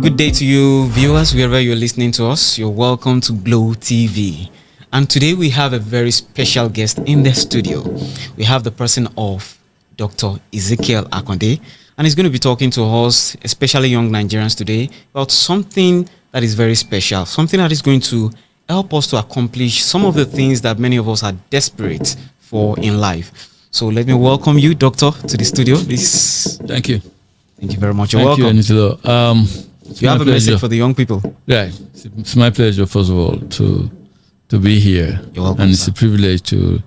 Good day to you, viewers, wherever you're listening to us. You're welcome to Glow TV. And today we have a very special guest in the studio. We have the person of Dr. Ezekiel Akande, and he's going to be talking to us, especially young Nigerians today, about something that is very special, something that is going to help us to accomplish some of the things that many of us are desperate for in life. So let me welcome you, Doctor, to the studio. Please. Thank you. Thank you very much. You're welcome. Thank you, Enitilo. You have a message for the young people. Yeah, it's my pleasure, first of all, to be here. You're welcome, and it's sir. a privilege to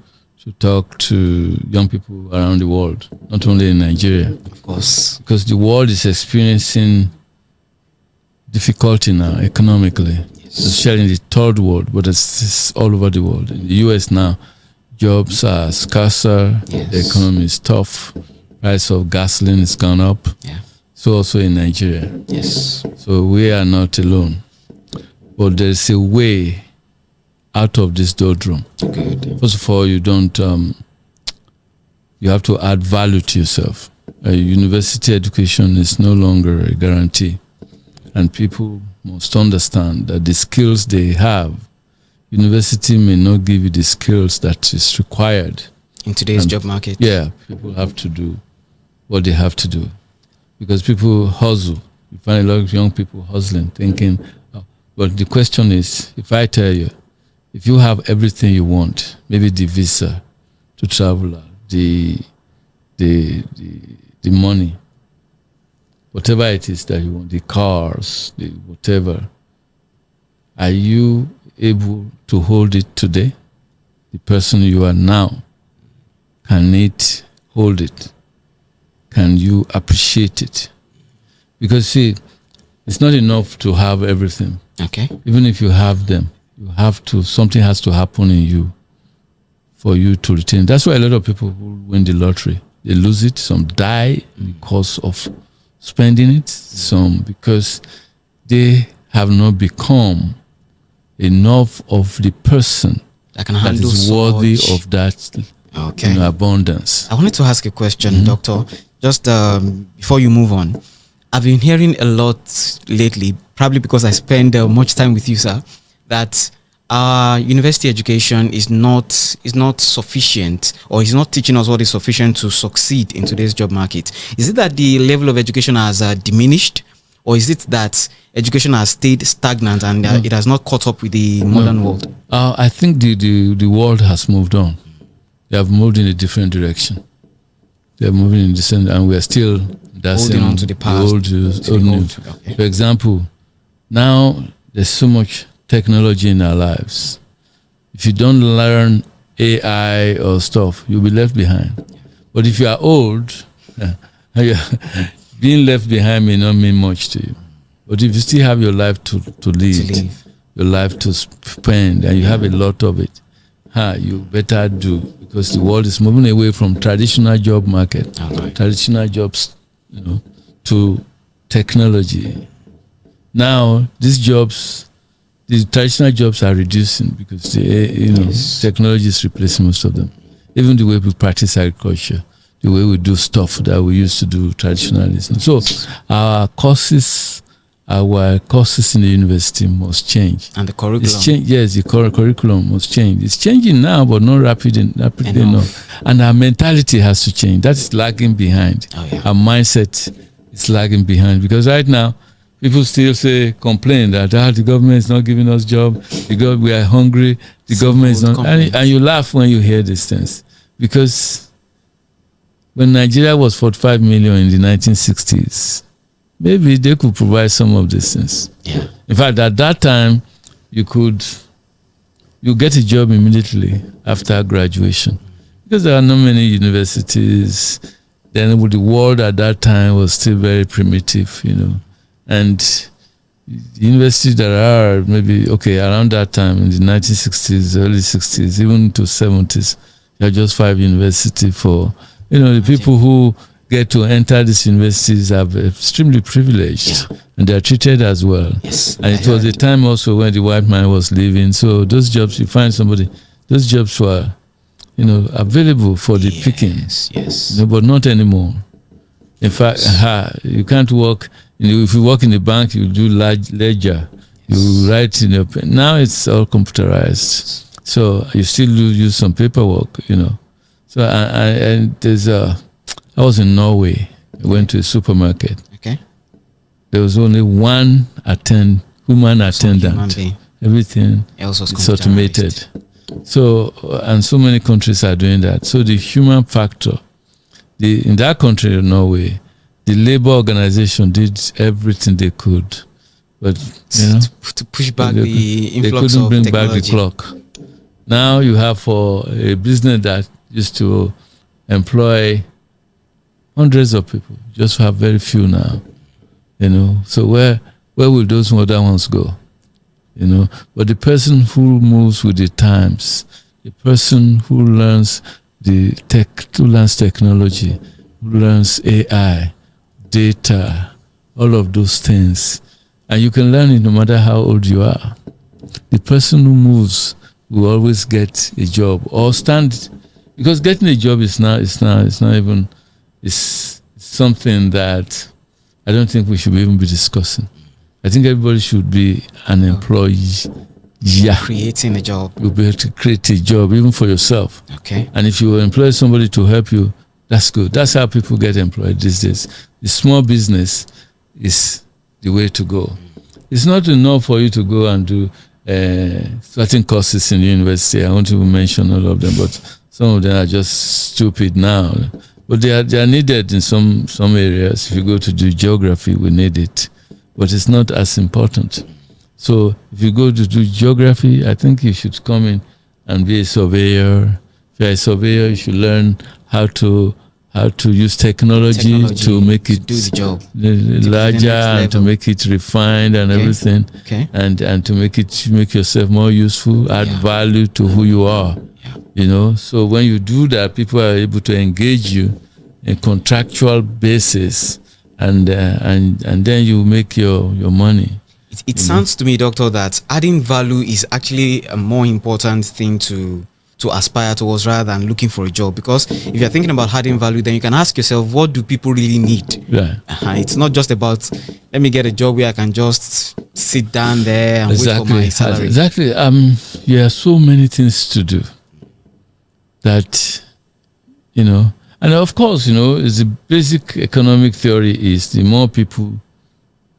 talk to young people around the world, not only in Nigeria. Of course. Because the world is experiencing difficulty now economically, especially in the third world, but it's all over the world. In the US now, jobs are scarcer, the economy is tough, price of gasoline has gone up. Yeah. So also in Nigeria. Yes. So we are not alone. But there's a way out of this doldrum. Good. First of all, you have to add value to yourself. University education is no longer a guarantee. And people must understand that the skills they have, university may not give you the skills that is required. In today's job market. Yeah, people have to do what they have to do. Because people hustle. You find a lot of young people hustling, thinking, but the question is, if I tell you, if you have everything you want, maybe the visa to travel, the money, whatever it is that you want, the cars, the whatever, are you able to hold it today? The person you are now, can it hold it? Can you appreciate it? Because see, it's not enough to have everything. Okay. Even if you have them, you have to, something has to happen in you for you to retain. That's why a lot of people who win the lottery, they lose it. Some die because of spending it. Some because they have not become enough of the person that that is worthy of that abundance. I wanted to ask a question, Doctor. Just before you move on, I've been hearing a lot lately, probably because I spend much time with you, sir, that university education is not sufficient, or is not teaching us what is sufficient to succeed in today's job market. Is it that the level of education has diminished, or is it that education has stayed stagnant and it has not caught up with the modern world? I think the world has moved on. They have moved in a different direction. They are moving in the same, and we are still holding on to the past. Old. Okay. For example, now there's so much technology in our lives. If you don't learn AI or stuff, you'll be left behind. But if you are old, being left behind may not mean much to you. But if you still have your life to lead, your life to spend, and you have a lot of it, you better do, because the world is moving away from traditional job market, traditional jobs, to technology. Now, these jobs, the traditional jobs are reducing because technology is replacing most of them. Even the way we practice agriculture, the way we do stuff that we used to do traditionally. So our courses in the university must change. And the curriculum. The curriculum must change. It's changing now, but not rapidly enough. And our mentality has to change. That's lagging behind. Our mindset is lagging behind, because right now, people still complain that the government is not giving us job, we are hungry, the government is not, and you laugh when you hear these things. Because when Nigeria was 45 million in the 1960s, maybe they could provide some of these things. Yeah. In fact, at that time, you get a job immediately after graduation, because there are not many universities. Then the world at that time was still very primitive, and the universities that are maybe around that time in the 1960s, early 60s, even to 70s, there are just 5 universities for the people who get to enter these universities are extremely privileged, and they are treated as well. Yes, and it was a time also when the white man was leaving. So those jobs, you find somebody, those jobs were, available for the picking. Yes. But not anymore. In fact, you can't work If you work in the bank, you do large ledger. You write in your pen. Now it's all computerized. So you still use some paperwork, So and there's I was in Norway. I went to a supermarket. Okay. There was only one human attendant. Everything else was automated. So and so many countries are doing that. So the human factor, in that country, Norway, the labor organization did everything they could, but to push back the influx they couldn't of bring technology. back the clock. Now you have for a business that used to employ hundreds of people, just have very few now. So where will those other ones go? But the person who moves with the times, the person who learns technology, who learns AI, data, all of those things, and you can learn it no matter how old you are. The person who moves will always get a job or stand, because getting a job is not even something that I don't think we should even be discussing. I think everybody should be an employee. Yeah. Creating a job. You'll be able to create a job even for yourself. Okay. And if you employ somebody to help you, that's good. That's how people get employed these days. The small business is the way to go. It's not enough for you to go and do certain courses in the university. I won't even mention all of them, but some of them are just stupid now. But they are needed in some areas. If you go to do geography, we need it. But it's not as important. So if you go to do geography, I think you should come in and be a surveyor. If you're a surveyor, you should learn how to use technology to make it do the job larger and to make it refined and everything. Okay. And to make yourself more useful, add value to who you are. Yeah. So when you do that, people are able to engage you in contractual basis. And then you make your money. It sounds to me, Doctor, that adding value is actually a more important thing to aspire towards rather than looking for a job. Because if you're thinking about adding value, then you can ask yourself, what do people really need? Yeah. It's not just about, let me get a job where I can just sit down there and wait for my salary. Exactly. There are so many things to do that, and of course, it's the basic economic theory is the more people,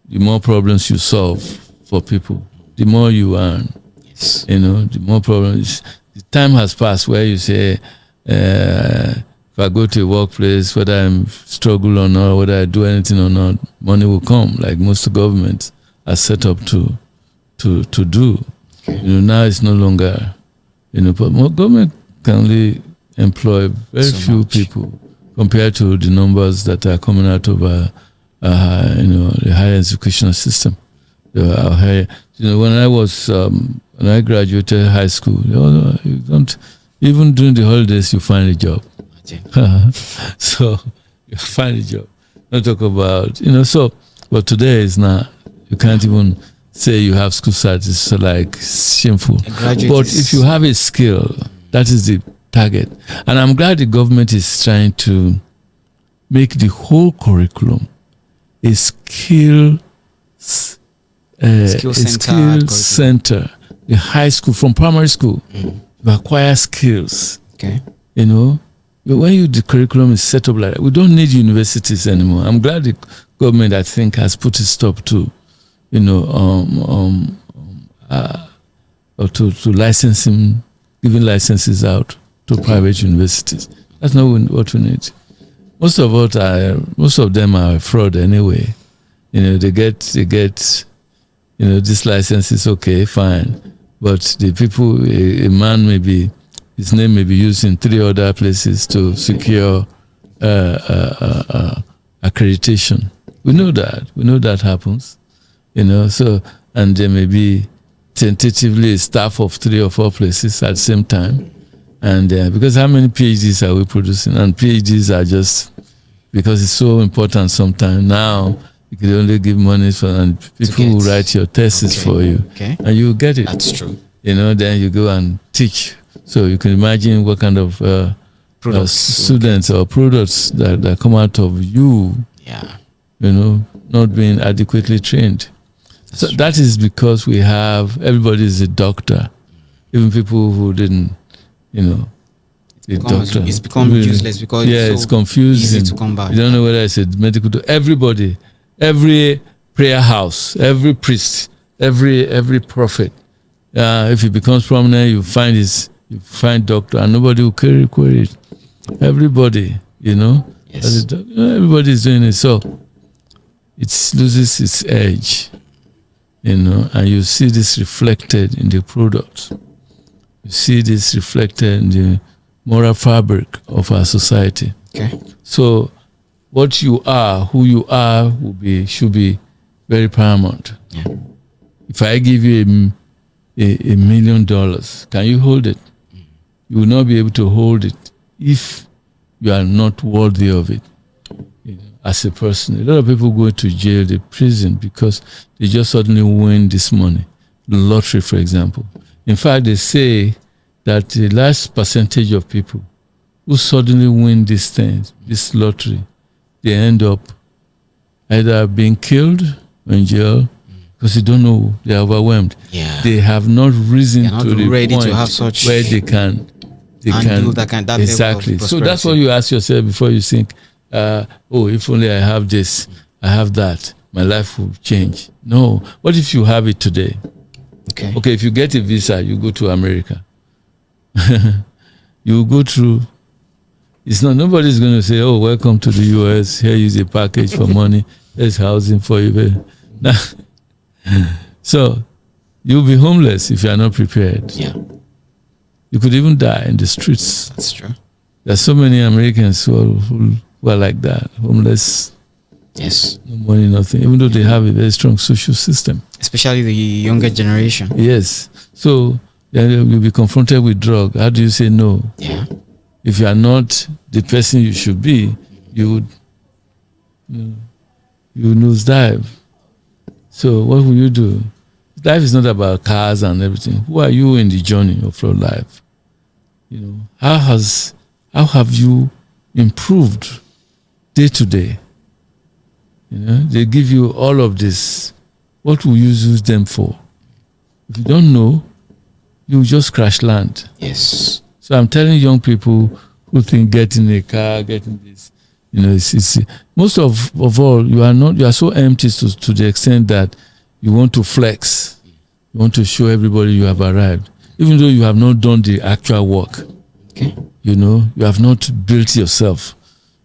the more problems you solve for people, the more you earn. Yes. The more problems. The time has passed where you say, if I go to a workplace, whether I'm struggle or not, whether I do anything or not, money will come, like most governments are set up to do. Okay. Now it's no longer, but more government can only employ very few people compared to the numbers that are coming out of the higher educational system. When I graduated high school, you don't even during the holidays you find a job. So you find a job. Not talk about but today is not. You can't even say you have school certs. It's like shameful. But if you have a skill, that is the target. And I'm glad the government is trying to make the whole curriculum a skill center. The high school, from primary school, you acquire skills. Okay. When the curriculum is set up like that, we don't need universities anymore. I'm glad the government, I think, has put a stop to, to licensing, giving licenses out to private universities. That's not what we need. Most of them are fraud anyway. They get this license is okay, fine. But the people, a man his name may be used in 3 other places to secure accreditation. We know that happens, so, and there may be tentatively a staff of 3 or 4 places at the same time. And because how many PhDs are we producing? And PhDs are just, because it's so important sometimes now, you can only give money and people will write your thesis for you. Okay. And you get it. That's true. Then you go and teach. So you can imagine what kind of students or products that come out of you. Yeah. not being adequately trained. So that is because everybody is a doctor, even people who didn't, it's become useless because it's confusing. Easy to come by. You don't know whether it's a medical doctor. Everybody, every prayer house, every priest, every prophet, if he becomes prominent, you find doctor, and nobody will query it. Everybody, Yes. everybody is doing it, so it loses its edge, and you see this reflected in the product. You see this reflected in the moral fabric of our society. Okay. So what you are, who you are, should be very paramount. Yeah. If I give you $1 million, can you hold it? You will not be able to hold it if you are not worthy of it. As a person, a lot of people go to jail, the prison, because they just suddenly win this money. The lottery, for example. In fact, they say that the large percentage of people who suddenly win these things, this lottery, they end up either being killed or in jail because they don't know, they're overwhelmed. Yeah. They have not risen They're not to the ready point to have such where they can that exactly. level of So that's what you ask yourself before you think, if only I have this, I have that, my life will change. No. What if you have it today? Okay, if you get a visa, you go to America. You go through. Nobody's going to say, "Oh, welcome to the US. Here is a package for money. There's housing for you." So you'll be homeless if you are not prepared. Yeah. You could even die in the streets. That's true. There's so many Americans who are like that, homeless. Yes. No money, nothing, even though they have a very strong social system. Especially the younger generation. Yes. So you'll be confronted with drug. How do you say no? Yeah. If you are not the person you should be, you nosedive. So what will you do? Life is not about cars and everything. Who are you in the journey of your life? How have you improved day to day? They give you all of this. What will you use them for? If you don't know, you just crash land. Yes. So I'm telling young people who think getting a car, getting this, it's most of all, you are so empty to the extent that you want to flex. You want to show everybody you have arrived, even though you have not done the actual work. Okay. You have not built yourself.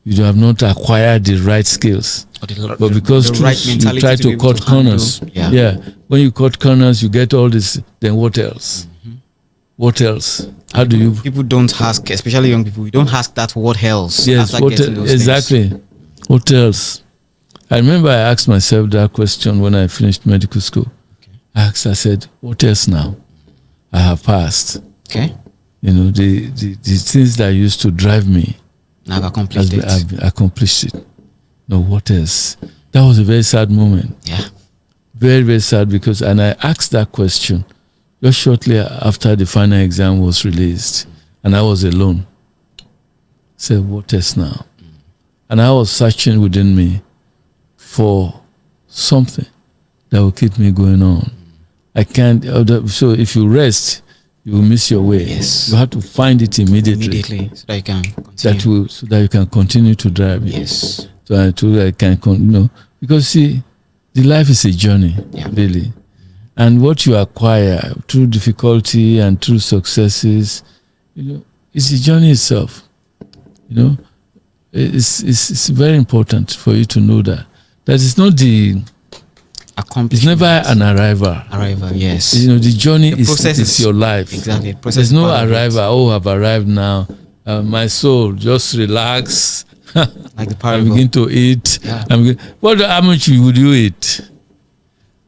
You have not acquired the right skills. But because you try to cut corners. Yeah. When you cut corners, you get all this. Then what else? Mm-hmm. What else? How do you? People don't ask, especially young people. We don't ask that what else. Yes. Exactly. Things. What else? I remember I asked myself that question when I finished medical school. Okay. I said, what else now? I have passed. Okay. The things that used to drive me. I've accomplished it. I've accomplished it. No, what else? That was a very sad moment. Yeah. Very, very sad and I asked that question just shortly after the final exam was released, and I was alone. I said, what else now? And I was searching within me for something that will keep me going on. I can't. So if you rest, you will miss your way. Yes. You have to find it immediately so that you can continue. So that you can continue to drive. Yes. So I can because see, the life is a journey, really, and what you acquire through difficulty and through successes, it's the journey itself. It's very important for you to know that it's not the it's never an arrival. Yes. The journey is your life. Exactly. There's no arrival. Oh, I've arrived now. My soul, just relax. Like the parable. I begin to eat. Yeah. How much would you eat?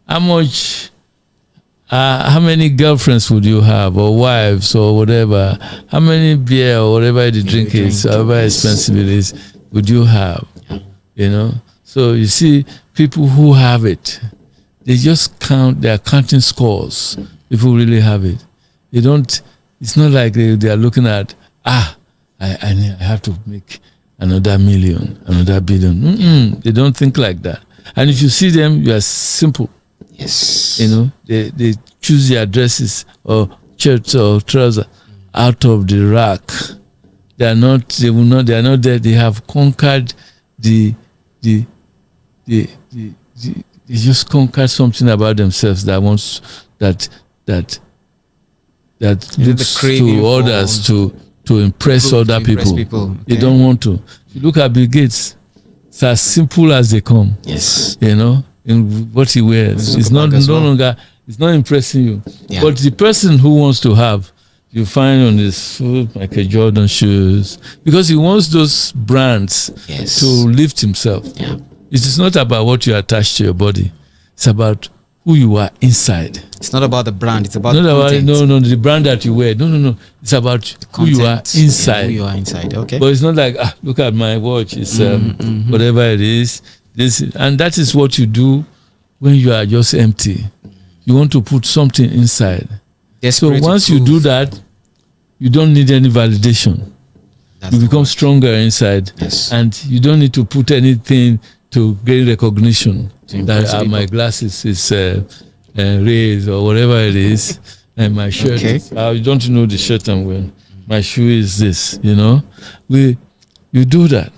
How much? How many girlfriends would you have, or wives, or whatever? How many beer or whatever the drink is, however expensive it is, would you have? Yeah. So you see, people who have it, they just count. They are counting scores. People really have it. They don't. It's not like they are looking at I have to make another million, another billion. They don't think like that. And if you see them, you are simple. Yes. You know, they choose their dresses or shirts or trousers out of the rack. They are not there. They have conquered they just conquered something about themselves that wants that looks to others to impress other people. Okay. They don't want to. If you look at Bill Gates, it's as simple as they come. Yes. You know, in what he wears. It's no longer, it's not impressing you. Yeah. But the person who wants to have, you find on his foot Michael Jordan shoes, because he wants those brands to lift himself. Yeah. It is not about what you attach to your body. It's about who you are inside. It's not about the brand. It's about not the content. The brand that you wear. No. It's about who you are inside. Yeah, who you are inside. Okay. But it's not like look at my watch. It's whatever it is. And that is what you do when you are just empty. You want to put something inside. So once you do that, you don't need any validation. You become stronger inside, and you don't need to put anything to gain recognition. That my glasses is raised or whatever it is, and my shirt. You don't know the shirt I'm wearing. My shoe is this. You know, you do that.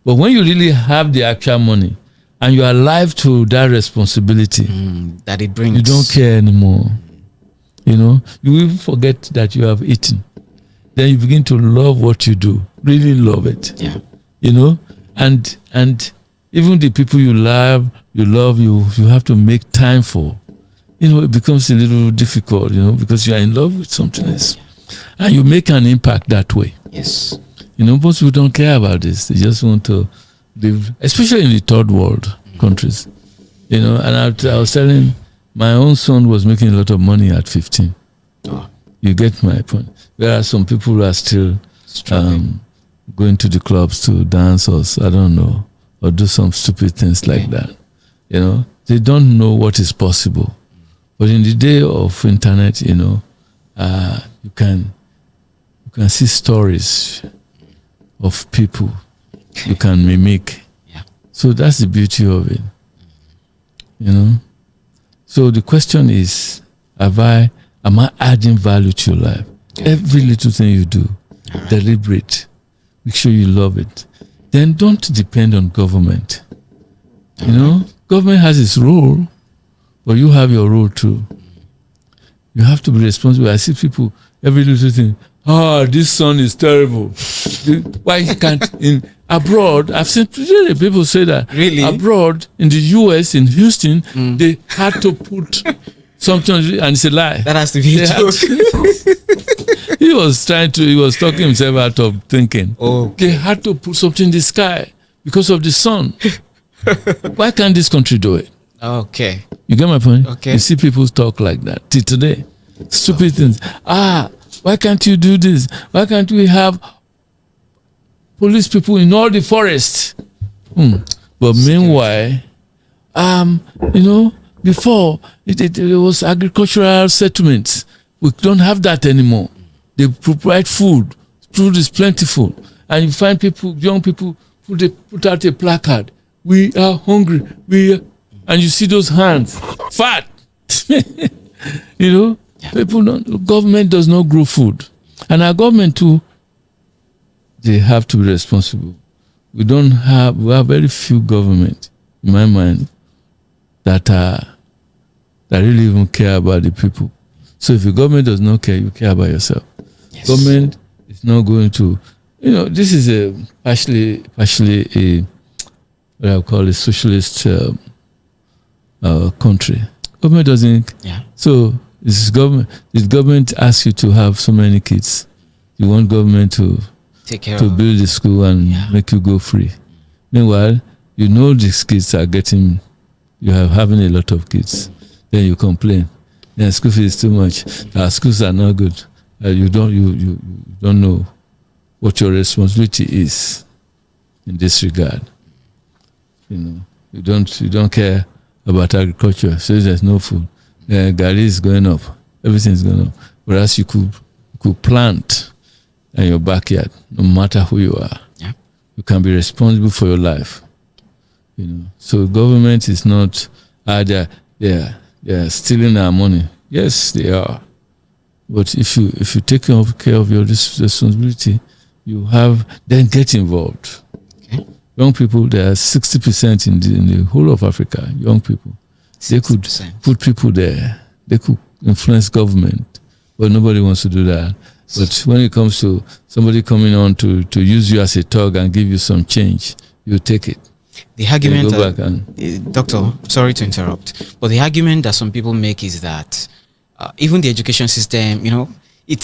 But when you really have the actual money and you are alive to that responsibility that it brings, you don't care anymore. You know, you even forget that you have eaten. Then you begin to love what you do, really love it. Yeah. You know, and even the people you love, you have to make time for. You know, it becomes a little difficult, you know, because you are in love with something else. And you make an impact that way. Yes. You know, most people don't care about this. They just want to live, especially in the third world countries. You know, and I was telling, my own son was making a lot of money at 15. Oh. You get my point. There are some people who are still going to the clubs to dance or I don't know, or do some stupid things like that. You know, they don't know what is possible. But in the day of internet, you know, you can see stories of people you can mimic. Yeah. So that's the beauty of it. You know. So the question is, am I adding value to your life? Every little thing you do, deliberate. Make sure you love it. Then don't depend on government. You know, government has its role, but you have your role too. You have to be responsible. I see people, every little thing, this sun is terrible. Why can't abroad? I've seen people say that. Really? Abroad, in the US, in Houston, they had to put something, and it's a lie. That has to be a joke. He was talking himself out of thinking. Oh. They had to put something in the sky because of the sun. Why can't this country do it? Okay. You get my point? Okay. You see people talk like that till today. Stupid things. Why can't you do this? Why can't we have police people in all the forests? But meanwhile, you know, before it was agricultural settlements. We don't have that anymore. They provide food. Food is plentiful. And you find people, young people, they put out a placard. We are hungry. And you see those hands, fat. You know, government does not grow food. And our government too, they have to be responsible. We have very few government, in my mind, that really even care about the people. So if the government does not care, you care about yourself. Yes. Government is not going to, you know, this is a partially a what I call a socialist country. Government doesn't. Yeah. So this government. If government asks you to have so many kids, you want government to take care to build the school and make you go free. Meanwhile, you know these kids are getting. You are having a lot of kids. Then you complain. Then school fee is too much. Our schools are not good. You don't know what your responsibility is in this regard. You know, you don't care about agriculture. So there's no food. Gari is going up. Everything is going up. Whereas you could plant in your backyard, no matter who you are. Yeah. you can be responsible for your life. So government is not they are stealing our money. Yes, they are. But if you take care of your responsibility, then get involved. Okay. Young people, there are 60% in the whole of Africa. Young people, 60%. They could put people there. They could influence government, but nobody wants to do that. But when it comes to somebody coming on to use you as a thug and give you some change, you take it. The argument, Doctor, sorry to interrupt, but the argument that some people make is that even the education system,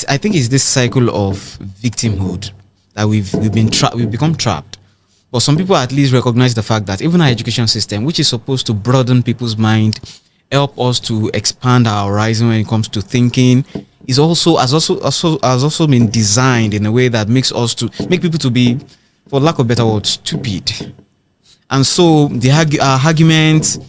I think it's this cycle of victimhood that we've become trapped. But some people at least recognize the fact that even our education system, which is supposed to broaden people's mind, help us to expand our horizon when it comes to thinking, has also been designed in a way that make people to be, for lack of better word, stupid. And so our arguments,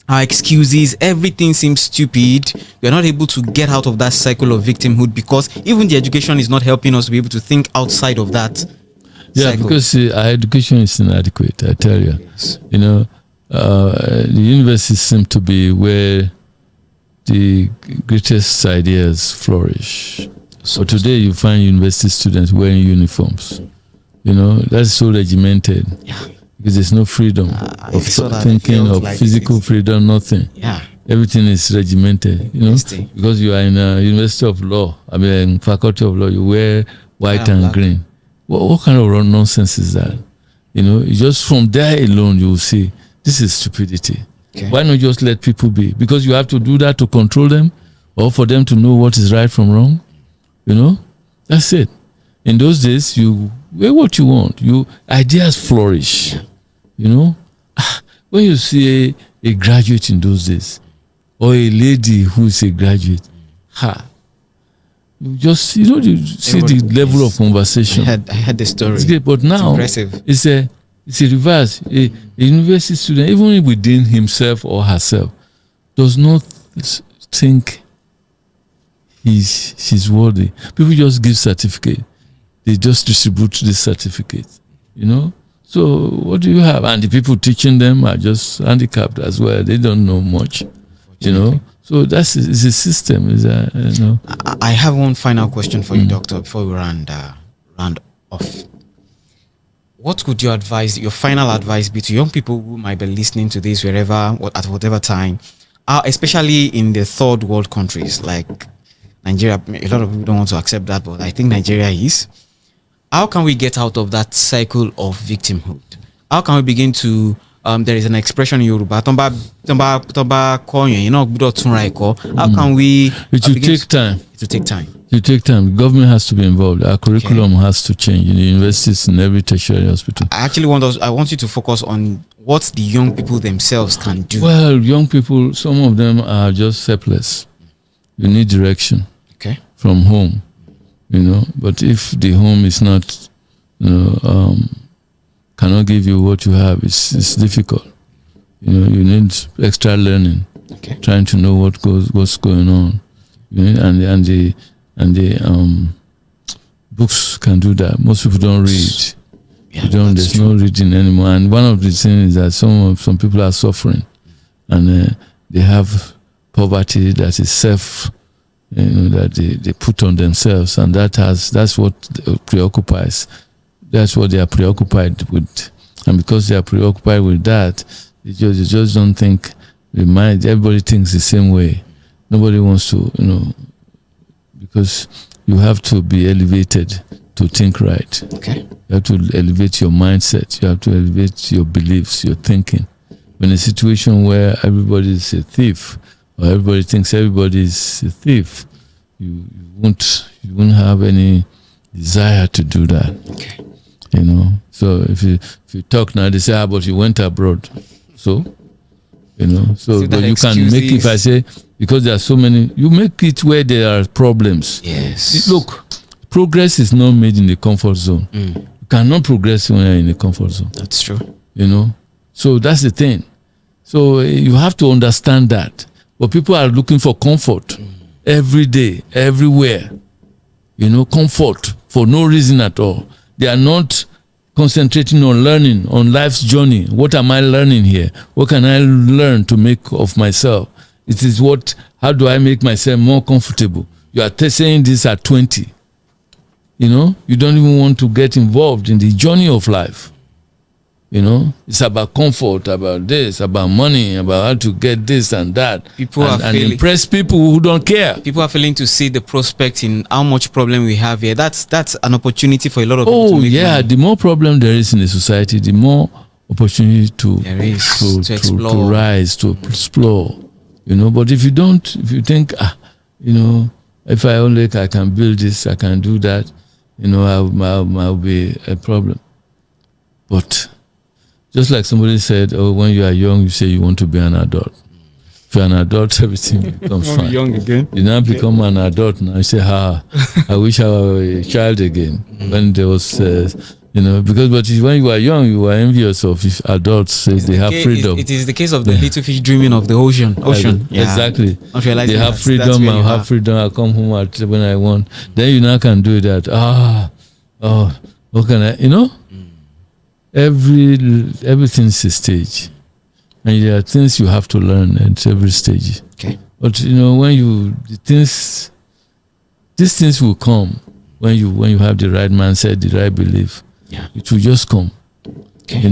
our excuses, everything seems stupid. We are not able to get out of that cycle of victimhood because even the education is not helping us to be able to think outside of that cycle. Because our education is inadequate, I tell you. Yes. The universities seem to be where the greatest ideas flourish. So today you find university students wearing uniforms. That's so regimented. Yeah. Because there's no freedom of thinking, of like physical freedom, nothing. Yeah. Everything is regimented, because you are in a University of Law, Faculty of Law, you wear white and green. What kind of nonsense is that? Just from there alone, you will see this is stupidity. Okay. Why not just let people be? Because you have to do that to control them or for them to know what is right from wrong. That's it. In those days, you wear what you want. Ideas flourish. When you see a graduate in those days, or a lady who is a graduate, you just you see the level of conversation. I had the story. It's great, but now it's a reverse. A university student, even within himself or herself, does not think she's worthy. People just give certificate. They just distribute this certificate. So what do you have? And the people teaching them are just handicapped as well. They don't know much. So it's a system. I have one final question for you, Doctor, before we round off. What could your final advice be to young people who might be listening to this wherever, at whatever time, especially in the third world countries like Nigeria? A lot of people don't want to accept that, but I think Nigeria is. How can we get out of that cycle of victimhood? How can we begin to there is an expression in Yoruba, how can we it will take time. It will take time. It will take time. The government has to be involved. Our curriculum has to change in the universities, in every tertiary hospital. I want you to focus on what the young people themselves can do. Well, young people, some of them are just helpless. You need direction from home. But if the home is not, cannot give you what you have, it's difficult. You need extra learning, trying to know what's going on. And the books can do that. Most people don't read. There's no reading anymore. And one of the things is that some people are suffering, and they have poverty that is that they put on themselves, and that's what preoccupies. That's what they are preoccupied with, and because they are preoccupied with that, they just don't think. Everybody thinks the same way. Nobody wants to, because you have to be elevated to think right. Okay. You have to elevate your mindset. You have to elevate your beliefs, your thinking. When a situation where everybody is a thief, or everybody thinks everybody is a thief, you won't have any desire to do that. Okay. So if you talk now, they say, but you went abroad. So, but you can make it, if I say, because there are so many, you make it where there are problems. Yes. Look, progress is not made in the comfort zone. You cannot progress when you're in the comfort zone. That's true. So that's the thing. So you have to understand that. But people are looking for comfort every day, everywhere. Comfort for no reason at all. They are not concentrating on learning, on life's journey. What am I learning here? What can I learn to make of myself? It is how do I make myself more comfortable? You are saying this at 20. You don't even want to get involved in the journey of life. It's about comfort, about this, about money, about how to get this and that. And impress people who don't care. People are failing to see the prospect in how much problem we have here. That's an opportunity for a lot of people to make money. The more problem there is in the society, the more opportunity to explore. To rise, to explore. But if you think, if I can build this, I can do that, I'll be a problem. But just like somebody said, when you are young, you say you want to be an adult. If you're an adult, everything becomes fine. Young again. You now become an adult now. You say, I wish I were a child again. When there was, but when you were young, you were envious of adults say they have freedom. It is the case of the little fish dreaming of the ocean. Yeah. Exactly. They have freedom. I have freedom. I come home when I want. Then you now can do that. What can I, everything's a stage, and there are things you have to learn at every stage. Okay. But when these things will come when you have the right mindset, the right belief. Yeah. It will just come. Okay.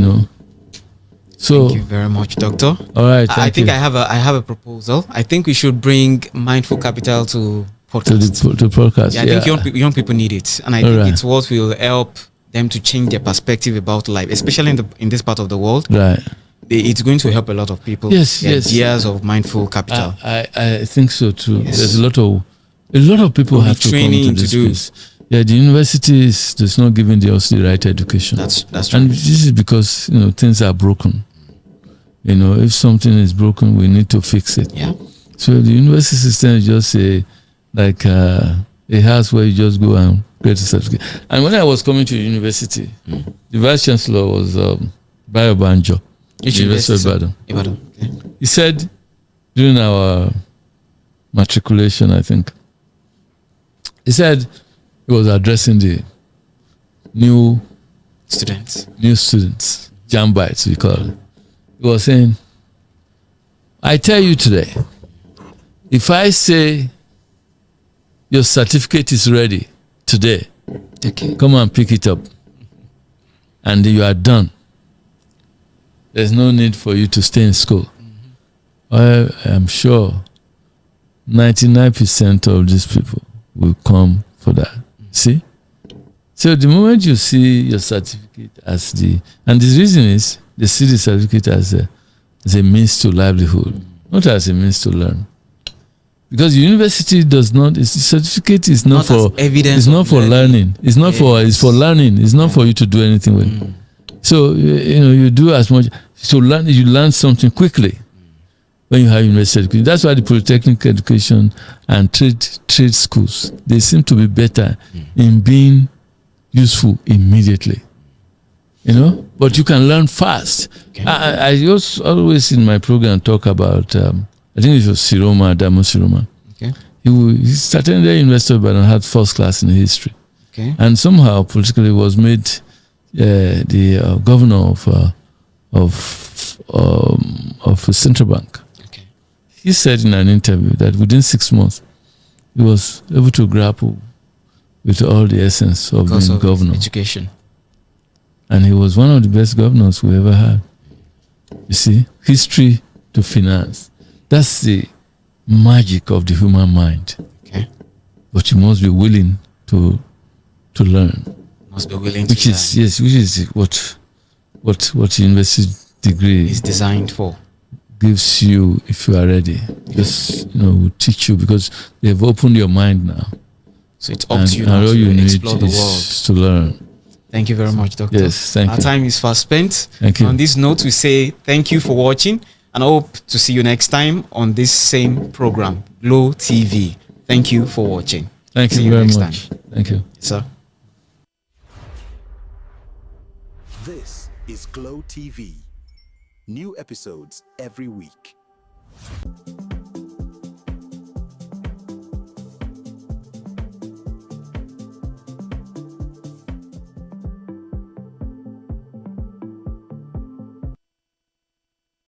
So thank you very much, Doctor. All right. I think I have a proposal. I think we should bring Mindful Capital to podcast. To podcast. Yeah, I think young people need it, and I think it's what will help them to change their perspective about life, especially in this part of the world. Right. It's going to help a lot of people. Yes. Ideas of mindful capital. I think so too. Yes. There's a lot of people have to come to this place. Yeah, the university is not giving us the right education. That's true. And this is because things are broken. If something is broken, we need to fix it. Yeah. So the university system is just a house where you just go and get a certificate. And when I was coming to university, the vice chancellor was Bayobanjo, University of Ibadan. Okay. He said during our matriculation, I think, he said he was addressing the new students, Jambites we call it. He was saying, I tell you today, if I say your certificate is ready today, come and pick it up, and you are done, there's no need for you to stay in school. I am sure 99% of these people will come for that. See? So the moment you see your certificate and the reason is they see the certificate as a means to livelihood, not as a means to learn. Because the university the certificate is not for evidence. It's not for learning. It's not it's for learning. It's not for you to do anything with. So you do as much to learn. You learn something quickly when you have university education. That's why the polytechnic education and trade schools, they seem to be better in being useful immediately. But you can learn fast. Okay. I always in my program talk about I think it was Damo Siroma. Okay. He started the University of Ibadan, had first class in history. Okay. And somehow politically was made the governor of a central bank. Okay. He said in an interview that within 6 months he was able to grapple with all the essence of being governor. Education. And he was one of the best governors we ever had. You see, history to finance. That's the magic of the human mind. Okay. But you must be willing to learn. Must be willing which to is learn. Yes, which is what university degree is designed for. Gives you if you are ready. Just will teach you because they've opened your mind now. So it's up to you now to explore the world. To learn. Thank you very much, Doctor. Yes, thank you. Our time is fast spent. Thank you. On this note, we say thank you for watching and hope to see you next time on this same program, Glow TV. Thank you for watching. Thank you very much. Thank you. Yes, sir. This is Glow TV. New episodes every week.